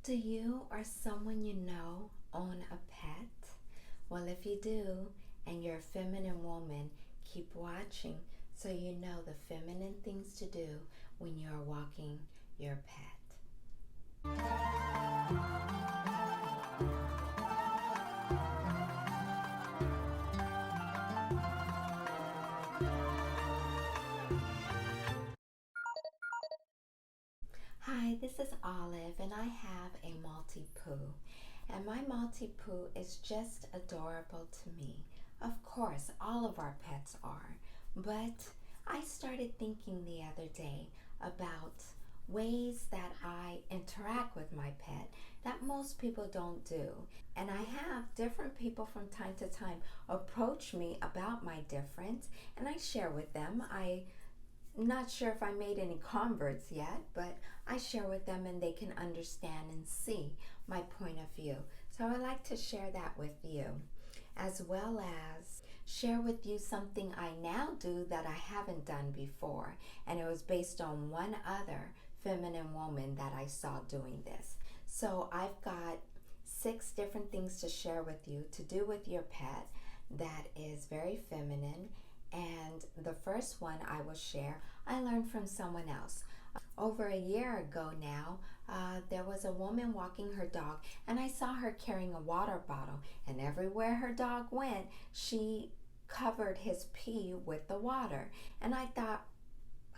Do you or someone you know own a pet? Well, if you do, and you're a feminine woman, keep watching so you know the feminine things to do when you're walking your pet. Hi, this is Olive, and I have a Maltipoo. And my Maltipoo is just adorable to me. Of course, all of our pets are. But I started thinking the other day about ways that I interact with my pet that most people don't do. And I have different people from time to time approach me about my difference, and I share with them. I'm not sure if I made any converts yet, but I share with them and they can understand and see my point of view. So I like to share that with you, as well as share with you something I now do that I haven't done before. And it was based on one other feminine woman that I saw doing this. So I've got 6 different things to share with you to do with your pet that is very feminine. And the first one I will share, I learned from someone else. Over a year ago now, there was a woman walking her dog, and I saw her carrying a water bottle. And everywhere her dog went, she covered his pee with the water. And I thought,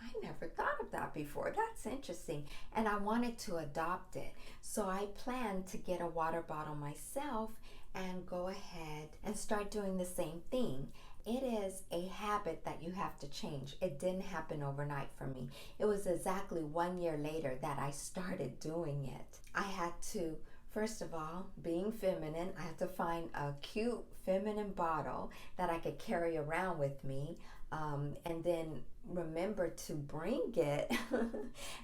I never thought of that before. That's interesting. And I wanted to adopt it. So I planned to get a water bottle myself and go ahead and start doing the same thing. It is a habit that you have to change. It didn't happen overnight for me. It was exactly 1 year later that I started doing it. I had to, first of all, being feminine, I had to find a cute feminine bottle that I could carry around with me, and then remember to bring it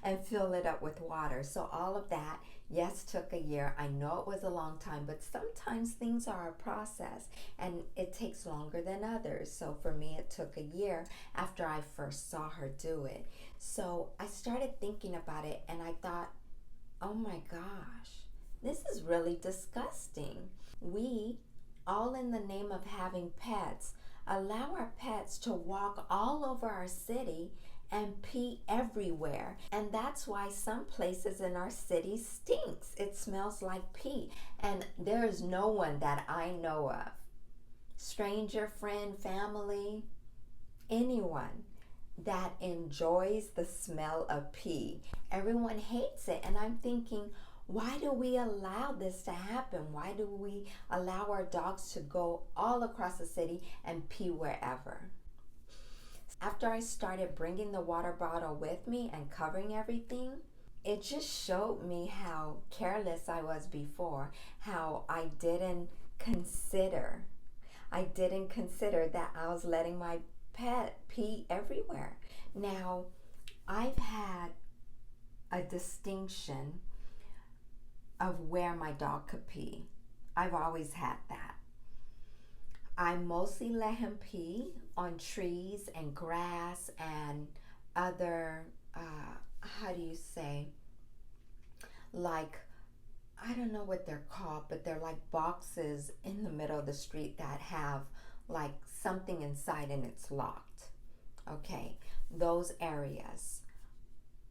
and fill it up with water. So all of that, yes, took a year. I know it was a long time, but sometimes things are a process and it takes longer than others. So for me, it took a year after I first saw her do it. So I started thinking about it and I thought, oh my gosh, this is really disgusting. We, all in the name of having pets, allow our pets to walk all over our city and pee everywhere. And that's why some places in our city stinks. It smells like pee. And there is no one that I know of, stranger, friend, family, anyone, that enjoys the smell of pee. Everyone hates it. And I'm thinking, why do we allow this to happen? Why do we allow our dogs to go all across the city and pee wherever? After I started bringing the water bottle with me and covering everything, it just showed me how careless I was before, how I didn't consider that I was letting my pet pee everywhere. Now, I've had a distinction of where my dog could pee. I've always had that. I mostly let him pee on trees and grass and other, like, I don't know what they're called, but they're like boxes in the middle of the street that have like something inside and it's locked. Okay, those areas.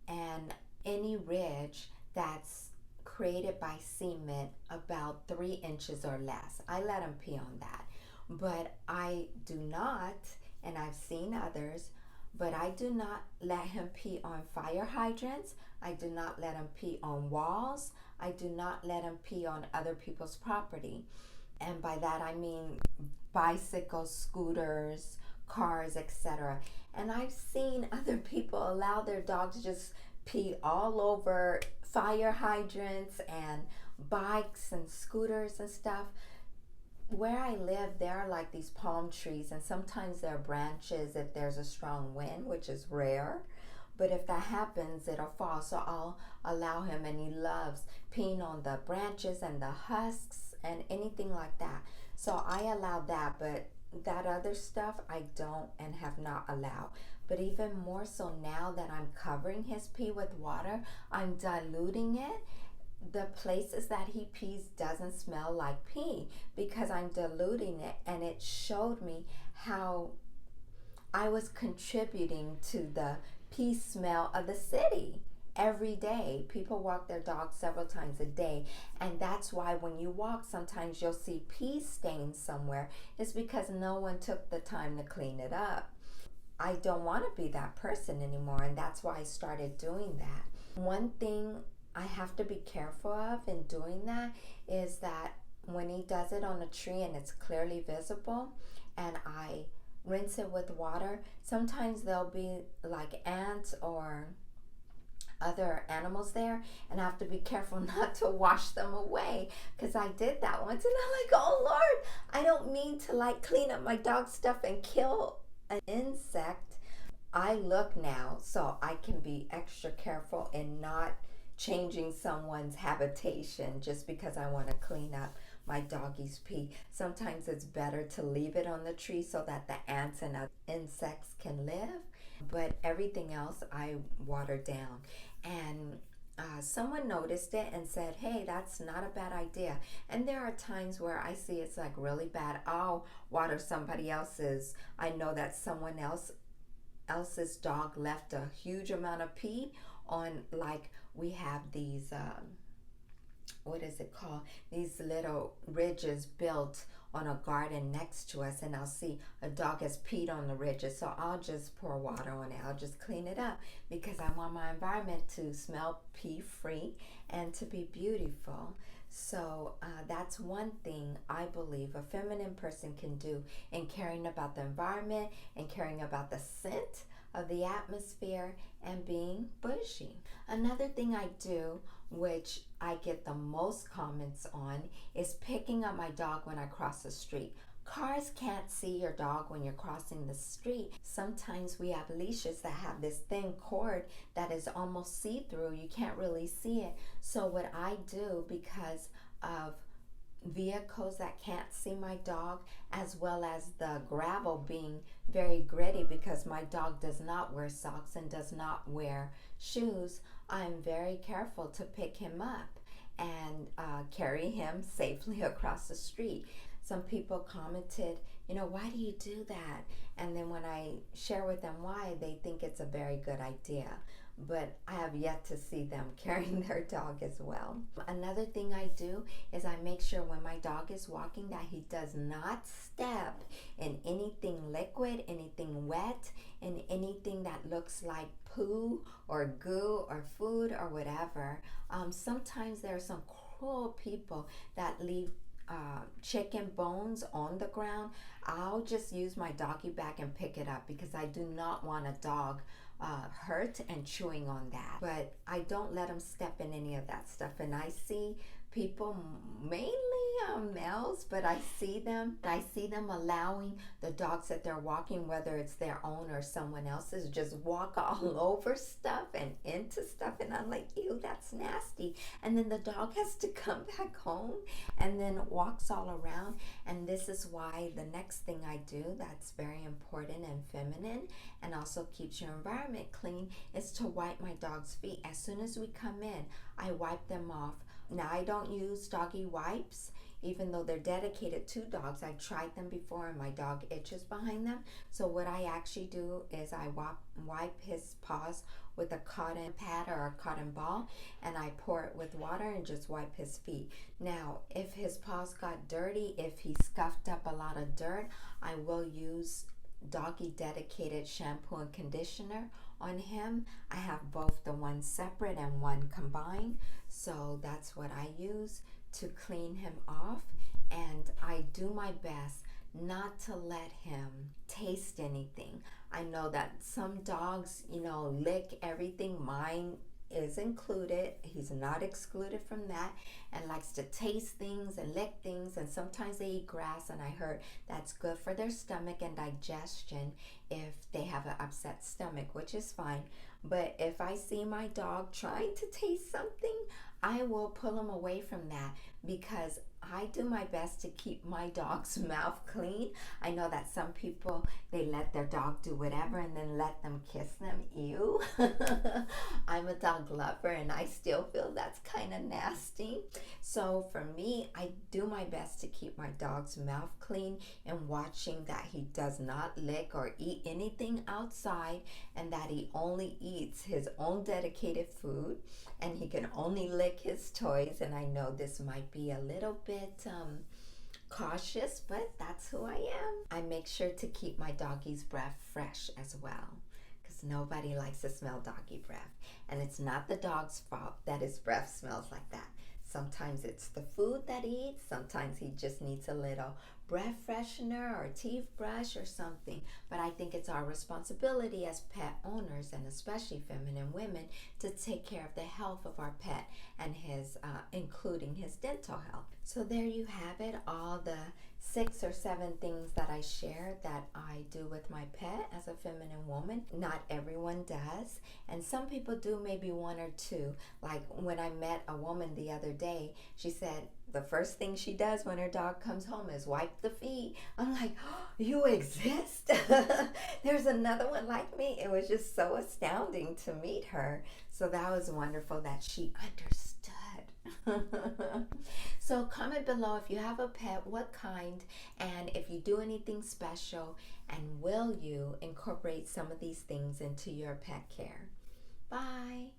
And any ridge that's created by cement about 3 inches or less, I let him pee on that. But I do not, and I've seen others, but I do not let him pee on fire hydrants. I do not let him pee on walls. I do not let him pee on other people's property. And by that I mean bicycles, scooters, cars, etc. And I've seen other people allow their dogs to just pee all over fire hydrants and bikes and scooters and stuff. Where I live, there are like these palm trees, and sometimes there are branches if there's a strong wind, which is rare. But if that happens, it'll fall. So I'll allow him, and he loves peeing on the branches and the husks and anything like that. So I allow that, but that other stuff I don't and have not allowed. But even more so now that I'm covering his pee with water, I'm diluting it. the places that he pees doesn't smell like pee because I'm diluting it, and it showed me how I was contributing to the pee smell of the city. Every day people walk their dogs several times a day, and that's why when you walk sometimes you'll see pee stains somewhere. It's because no one took the time to clean it up. I don't want to be that person anymore, and that's why I started doing that. One thing I have to be careful of in doing that is that when he does it on a tree and it's clearly visible and I rinse it with water, sometimes there'll be like ants or other animals there, and I have to be careful not to wash them away, because I did that once and I'm like, oh Lord, I don't mean to like clean up my dog stuff and kill an insect. I look now so I can be extra careful in not changing someone's habitation just because I want to clean up my doggie's pee. Sometimes it's better to leave it on the tree so that the ants and other insects can live, but everything else I water down. And someone noticed it and said, hey, that's not a bad idea. And there are times where I see it's like really bad. I'll water somebody else's. I know that someone else's dog left a huge amount of pee on, like, we have these what is it called, these little ridges built on a garden next to us, and I'll see a dog has peed on the ridges, so I'll just pour water on it. I'll just clean it up because I want my environment to smell pee free and to be beautiful. So that's one thing I believe a feminine person can do in caring about the environment and caring about the scent of the atmosphere and being bougie. Another thing I do, which I get the most comments on, is picking up my dog when I cross the street. Cars can't see your dog when you're crossing the street. Sometimes we have leashes that have this thin cord that is almost see-through. You can't really see it. So what I do, because of vehicles that can't see my dog, as well as the gravel being very gritty because my dog does not wear socks and does not wear shoes, I'm very careful to pick him up and carry him safely across the street. Some people commented, why do you do that? And then when I share with them why, they think it's a very good idea. But I have yet to see them carrying their dog as well. Another thing I do is I make sure when my dog is walking that he does not step in anything liquid, anything wet, and anything that looks like poo or goo or food or whatever. Sometimes there are some cruel people that leave chicken bones on the ground. I'll just use my doggy bag and pick it up because I do not want a dog hurt and chewing on that. But I don't let them step in any of that stuff. And I see people, mainly males, but I see them allowing the dogs that they're walking, whether it's their own or someone else's, just walk all over stuff and into stuff, and I'm like, ew, that's nasty. And then the dog has to come back home and then walks all around. And this is why the next thing I do that's very important and feminine and also keeps your environment clean is to wipe my dog's feet. As soon as we come in, I wipe them off. Now, I don't use doggy wipes, even though they're dedicated to dogs. I tried them before and my dog itches behind them. So what I actually do is I wipe his paws with a cotton pad or a cotton ball, and I pour it with water and just wipe his feet. Now, if his paws got dirty, if he scuffed up a lot of dirt, I will use doggy dedicated shampoo and conditioner on him. I have both, the one separate and one combined, so that's what I use to clean him off. And I do my best not to let him taste anything. I know that some dogs, lick everything. Mine is included. He's not excluded from that, and likes to taste things and lick things, and sometimes they eat grass, and I heard that's good for their stomach and digestion if they have an upset stomach, which is fine. But if I see my dog trying to taste something, I will pull him away from that because I do my best to keep my dog's mouth clean. I know that some people, they let their dog do whatever and then let them kiss them. Ew. I'm a dog lover and I still feel that's kind of nasty. So for me, I do my best to keep my dog's mouth clean and watching that he does not lick or eat anything outside, and that he only eats his own dedicated food, and he can only lick his toys. And I know this might be a little bit cautious, but that's who I am. I make sure to keep my doggy's breath fresh as well, because nobody likes to smell doggy breath. And it's not the dog's fault that his breath smells like that. Sometimes it's the food that he eats. Sometimes he just needs a little breath freshener or teeth brush or something. But I think it's our responsibility as pet owners, and especially feminine women, to take care of the health of our pet and his, including his dental health. So there you have it, all the 6 or 7 things that I share that I do with my pet as a feminine woman. Not everyone does, and some people do maybe 1 or 2. Like when I met a woman the other day, she said the first thing she does when her dog comes home is wipe the feet. I'm like, oh, you exist? There's another one like me. It was just so astounding to meet her. So that was wonderful that she understood. So comment below if you have a pet, what kind, and if you do anything special, and will you incorporate some of these things into your pet care. Bye.